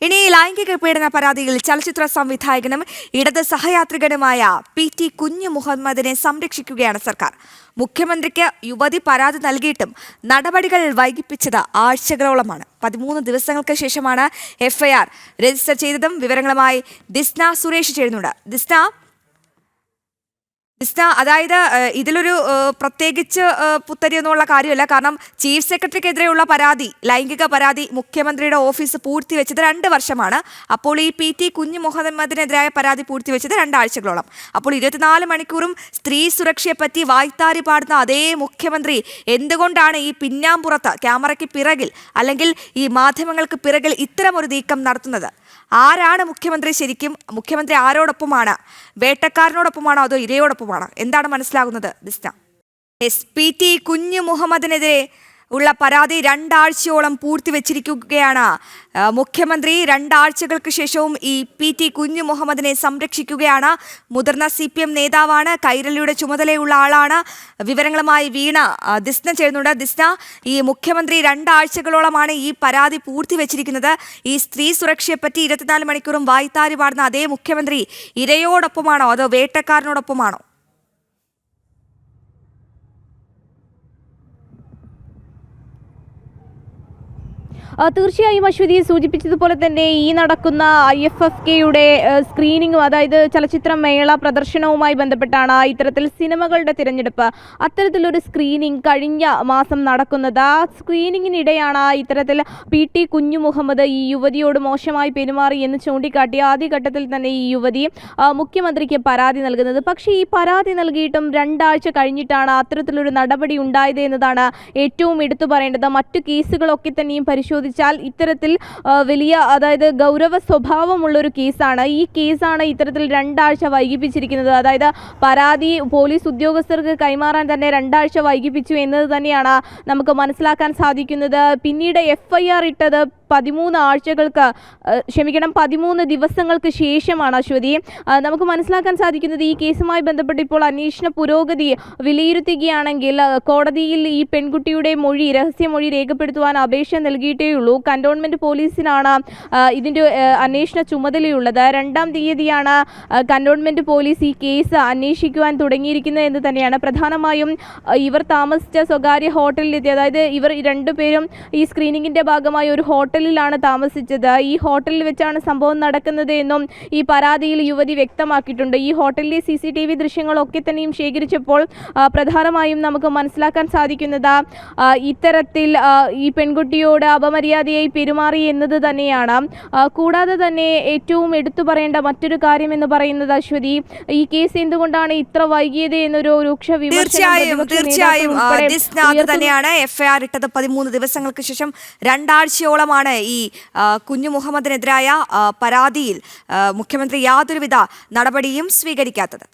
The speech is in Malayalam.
ഇനി ലൈംഗിക പീഡന പരാതിയിൽ ചലച്ചിത്ര സംവിധായകനും ഇടത് സഹയാത്രികനുമായ PT കുഞ്ഞു മുഹമ്മദിനെ സംരക്ഷിക്കുകയാണ് സർക്കാർ. മുഖ്യമന്ത്രിക്ക് യുവതി പരാതി നൽകിയിട്ടും നടപടികൾ വൈകിപ്പിച്ചത് ആഴ്ചകളോളമാണ്. 13 ദിവസങ്ങൾക്ക് ശേഷമാണ് FIR രജിസ്റ്റർ ചെയ്തതും. വിവരങ്ങളുമായി ദിസ്ന സുരേഷ് ചേരുന്നുണ്ട്. ദിസ്ന, അതായത് ഇതിലൊരു പ്രത്യേകിച്ച് പുത്തരിയൊന്നുമുള്ള കാര്യമല്ല. കാരണം ചീഫ് സെക്രട്ടറിക്കെതിരെയുള്ള പരാതി, ലൈംഗിക പരാതി മുഖ്യമന്ത്രിയുടെ ഓഫീസ് പൂഴ്ത്തിവെച്ചത് 2 വർഷമാണ്. അപ്പോൾ ഈ PT കുഞ്ഞു മുഹമ്മദിനെതിരായ പരാതി പൂഴ്ത്തിവെച്ചത് 2 ആഴ്ചകളോളം. അപ്പോൾ 24 മണിക്കൂറും സ്ത്രീ സുരക്ഷയെപ്പറ്റി വായ്ത്താരി പാടുന്ന അതേ മുഖ്യമന്ത്രി എന്തുകൊണ്ടാണ് ഈ പിന്നാമ്പുറത്ത് ക്യാമറയ്ക്ക് പിറകിൽ അല്ലെങ്കിൽ ഈ മാധ്യമങ്ങൾക്ക് പിറകിൽ ഇത്തരമൊരു നീക്കം നടത്തുന്നത്? ആരാണ് മുഖ്യമന്ത്രി? ശരിക്കും മുഖ്യമന്ത്രി ആരോടൊപ്പമാണ്? വേട്ടക്കാരനോടൊപ്പമാണോ അതോ ഇരയോടൊപ്പമാണോ? എന്താണ് മനസ്സിലാകുന്നത് ദിസ്ന? PT കുഞ്ഞു മുഹമ്മദിനെതിരെ ഉള്ള പരാതി 2 ആഴ്ചയോളം പൂഴ്ത്തിവെച്ചിരിക്കുകയാണ് മുഖ്യമന്ത്രി. 2 ആഴ്ചകൾക്ക് ശേഷവും ഈ PT കുഞ്ഞു മുഹമ്മദിനെ സംരക്ഷിക്കുകയാണ്. മുതിർന്ന CPM നേതാവാണ്, കൈരളിയുടെ ചുമതലയുള്ള ആളാണ്. വിവരങ്ങളുമായി വീണ ദിസ്ന ചേരുന്നുണ്ട്. ദിസ്ന, ഈ മുഖ്യമന്ത്രി 2 ആഴ്ചകളോളമാണ് ഈ പരാതി പൂഴ്ത്തിവെച്ചിരിക്കുന്നത്. ഈ സ്ത്രീ സുരക്ഷയെപ്പറ്റി 24 മണിക്കൂറും വായ്ത്താരി പാടുന്ന അതേ മുഖ്യമന്ത്രി ഇരയോടൊപ്പമാണോ അതോ വേട്ടക്കാരനോടൊപ്പമാണോ? തീർച്ചയായും അശ്വതി സൂചിപ്പിച്ചതുപോലെ തന്നെ ഈ നടക്കുന്ന IFFKയുടെ സ്ക്രീനിങ്ങും, അതായത് ചലച്ചിത്ര മേള പ്രദർശനവുമായി ബന്ധപ്പെട്ടാണ് ഇത്തരത്തിൽ സിനിമകളുടെ തിരഞ്ഞെടുപ്പ്. അത്തരത്തിലൊരു സ്ക്രീനിങ് കഴിഞ്ഞ മാസം നടക്കുന്നത്. ആ സ്ക്രീനിങ്ങിനിടെയാണ് ഇത്തരത്തിൽ PT കുഞ്ഞു മുഹമ്മദ് ഈ യുവതിയോട് മോശമായി പെരുമാറി എന്ന് ചൂണ്ടിക്കാട്ടി ആദ്യഘട്ടത്തിൽ തന്നെ ഈ യുവതി മുഖ്യമന്ത്രിക്ക് പരാതി നൽകുന്നത്. പക്ഷേ ഈ പരാതി നൽകിയിട്ടും 2 ആഴ്ച കഴിഞ്ഞിട്ടാണ് അത്തരത്തിലൊരു നടപടി ഉണ്ടായത് എന്നതാണ് ഏറ്റവും എടുത്തു പറയേണ്ടത്. മറ്റു കേസുകളൊക്കെ തന്നെയും പരിശോധിച്ചാൽ ഇത്തരത്തിൽ വലിയ, അതായത് ഗൗരവ സ്വഭാവമുള്ളൊരു കേസാണ്. ഈ കേസാണ് ഇത്തരത്തിൽ 2 ആഴ്ച വൈകിപ്പിച്ചിരിക്കുന്നത്. അതായത് പരാതി പോലീസ് ഉദ്യോഗസ്ഥർക്ക് കൈമാറാൻ തന്നെ 2 ആഴ്ച വൈകിപ്പിച്ചു എന്നത് തന്നെയാണ് നമുക്ക് മനസ്സിലാക്കാൻ സാധിക്കുന്നത്. പിന്നീട് FIR ഇട്ടത് 13 ദിവസങ്ങൾക്ക് ശേഷമാണ് അശ്വതി. നമുക്ക് മനസ്സിലാക്കാൻ സാധിക്കുന്നത് ഈ കേസുമായി ബന്ധപ്പെട്ട് ഇപ്പോൾ അന്വേഷണ പുരോഗതി വിലയിരുത്തുകയാണെങ്കിൽ കോടതിയിൽ ഈ പെൺകുട്ടിയുടെ മൊഴി, രഹസ്യമൊഴി രേഖപ്പെടുത്തുവാൻ അപേക്ഷ നൽകിയിട്ടേയുള്ളൂ. കന്റോൺമെന്റ് പോലീസിനാണ് ഇതിൻ്റെ അന്വേഷണ ചുമതലയുള്ളത്. 2-ാം തീയതിയാണ് കന്റോൺമെന്റ് പോലീസ് ഈ കേസ് അന്വേഷിക്കുവാൻ തുടങ്ങിയിരിക്കുന്നത് എന്ന് തന്നെയാണ്. പ്രധാനമായും ഇവർ താമസിച്ച സ്വകാര്യ ഹോട്ടലിലെത്തി, അതായത് ഇവർ 2 പേരും ഈ സ്ക്രീനിങ്ങിൻ്റെ ഭാഗമായി ഒരു ഹോട്ടലിലാണ് താമസിച്ചത്. ഈ ഹോട്ടലിൽ വെച്ചാണ് സംഭവം നടക്കുന്നത് എന്നും ഈ പരാതിയിൽ യുവതി വ്യക്തമാക്കിയിട്ടുണ്ട്. ഈ ഹോട്ടലിലെ CCTV ദൃശ്യങ്ങളൊക്കെ തന്നെയും ശേഖരിച്ചപ്പോൾ പ്രധാനമായും നമുക്ക് മനസ്സിലാക്കാൻ സാധിക്കുന്നത് ഇത്തരത്തിൽ ഈ പെൺകുട്ടിയോട് അപമര്യാദയായി പെരുമാറി എന്നത് തന്നെയാണ്. കൂടാതെ തന്നെ ഏറ്റവും എടുത്തു പറയേണ്ട മറ്റൊരു കാര്യം എന്ന് പറയുന്നത് അശ്വതി, ഈ കേസ് എന്തുകൊണ്ടാണ് ഇത്ര വൈകിയത് എന്നൊരു രൂക്ഷ വിമർശനം തന്നെയാണ്. FIR ഇട്ടത് 13 ദിവസങ്ങൾക്ക് ശേഷം 2 ആഴ്ചയോളമാണ് ഈ കുഞ്ഞു മുഹമ്മദിനെതിരായ പരാതിയിൽ മുഖ്യമന്ത്രി യാതൊരുവിധ നടപടിയും സ്വീകരിക്കാത്തത്.